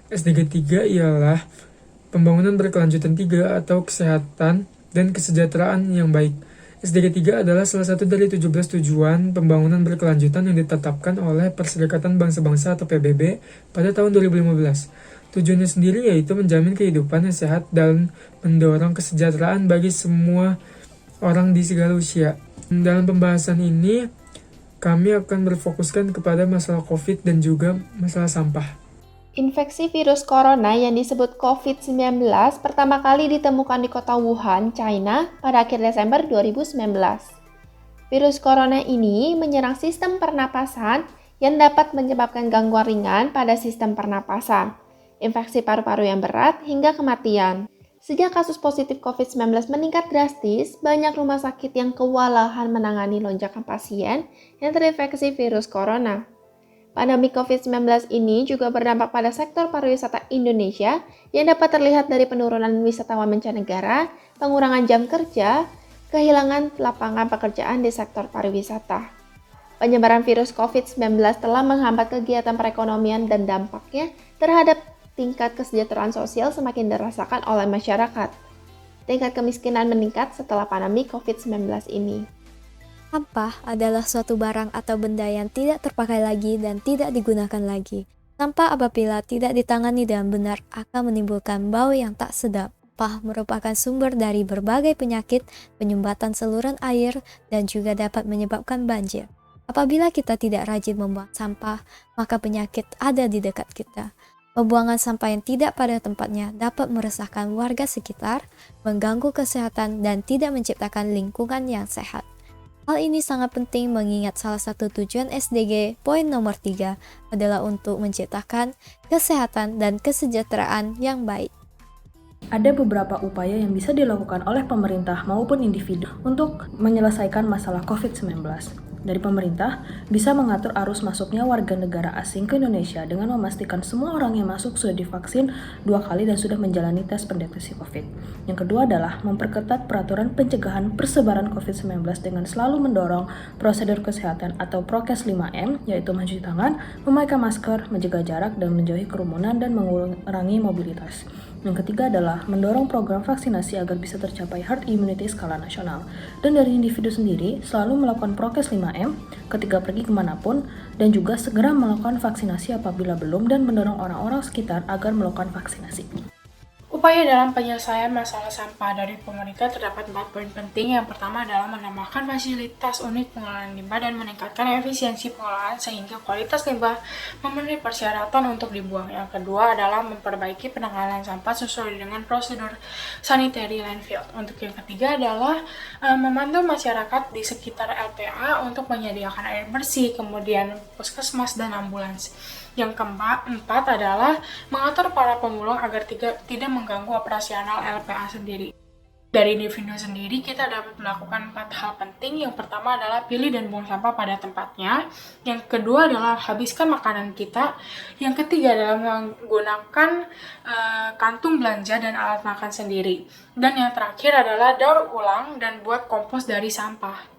SDG 3 ialah pembangunan berkelanjutan 3 atau kesehatan dan kesejahteraan yang baik. SDG 3 adalah salah satu dari 17 tujuan pembangunan berkelanjutan yang ditetapkan oleh Perserikatan Bangsa-Bangsa atau PBB pada tahun 2015. Tujuannya sendiri yaitu menjamin kehidupan yang sehat dan mendorong kesejahteraan bagi semua orang di segala usia. Dalam pembahasan ini, kami akan berfokuskan kepada masalah COVID dan juga masalah sampah. Infeksi virus corona yang disebut COVID-19 pertama kali ditemukan di kota Wuhan, China pada akhir Desember 2019. Virus corona ini menyerang sistem pernapasan yang dapat menyebabkan gangguan ringan pada sistem pernapasan, infeksi paru-paru yang berat, hingga kematian. Sejak kasus positif COVID-19 meningkat drastis, banyak rumah sakit yang kewalahan menangani lonjakan pasien yang terinfeksi virus corona. Pandemi COVID-19 ini juga berdampak pada sektor pariwisata Indonesia yang dapat terlihat dari penurunan wisatawan mancanegara, pengurangan jam kerja, kehilangan lapangan pekerjaan di sektor pariwisata. Penyebaran virus COVID-19 telah menghambat kegiatan perekonomian dan dampaknya terhadap tingkat kesejahteraan sosial semakin dirasakan oleh masyarakat. Tingkat kemiskinan meningkat setelah pandemi COVID-19 ini. Sampah adalah suatu barang atau benda yang tidak terpakai lagi dan tidak digunakan lagi. Sampah apabila tidak ditangani dengan benar akan menimbulkan bau yang tak sedap. Sampah merupakan sumber dari berbagai penyakit, penyumbatan saluran air, dan juga dapat menyebabkan banjir. Apabila kita tidak rajin membuang sampah, maka penyakit ada di dekat kita. Pembuangan sampah yang tidak pada tempatnya dapat meresahkan warga sekitar, mengganggu kesehatan, dan tidak menciptakan lingkungan yang sehat. Hal ini sangat penting mengingat salah satu tujuan SDG poin nomor 3 adalah untuk menciptakan kesehatan dan kesejahteraan yang baik. Ada beberapa upaya yang bisa dilakukan oleh pemerintah maupun individu untuk menyelesaikan masalah COVID-19. Dari pemerintah, bisa mengatur arus masuknya warga negara asing ke Indonesia dengan memastikan semua orang yang masuk sudah divaksin 2 kali dan sudah menjalani tes pendeteksi COVID. Yang kedua adalah memperketat peraturan pencegahan persebaran COVID-19 dengan selalu mendorong prosedur kesehatan atau prokes 5M, yaitu mencuci tangan, memakai masker, menjaga jarak, dan menjauhi kerumunan dan mengurangi mobilitas. Yang ketiga adalah mendorong program vaksinasi agar bisa tercapai herd immunity skala nasional. Dan dari individu sendiri, selalu melakukan prokes 5M ketika pergi kemanapun, dan juga segera melakukan vaksinasi apabila belum, dan mendorong orang-orang sekitar agar melakukan vaksinasi. Upaya dalam penyelesaian masalah sampah dari pemerintah terdapat 4 poin penting. Yang pertama adalah menambahkan fasilitas unit pengelolaan limbah dan meningkatkan efisiensi pengelolaan sehingga kualitas limbah memenuhi persyaratan untuk dibuang. Yang kedua adalah memperbaiki penanganan sampah sesuai dengan prosedur sanitary landfill. Untuk yang ketiga adalah memandu masyarakat di sekitar LPA untuk menyediakan air bersih, kemudian puskesmas dan ambulans. Yang keempat adalah mengatur para pemulung agar tidak mengganggu operasional LPA sendiri. Dari individu sendiri, kita dapat melakukan 4 hal penting. Yang pertama adalah pilih dan buang sampah pada tempatnya. Yang kedua adalah habiskan makanan kita. Yang ketiga adalah menggunakan kantung belanja dan alat makan sendiri. Dan yang terakhir adalah daur ulang dan buat kompos dari sampah.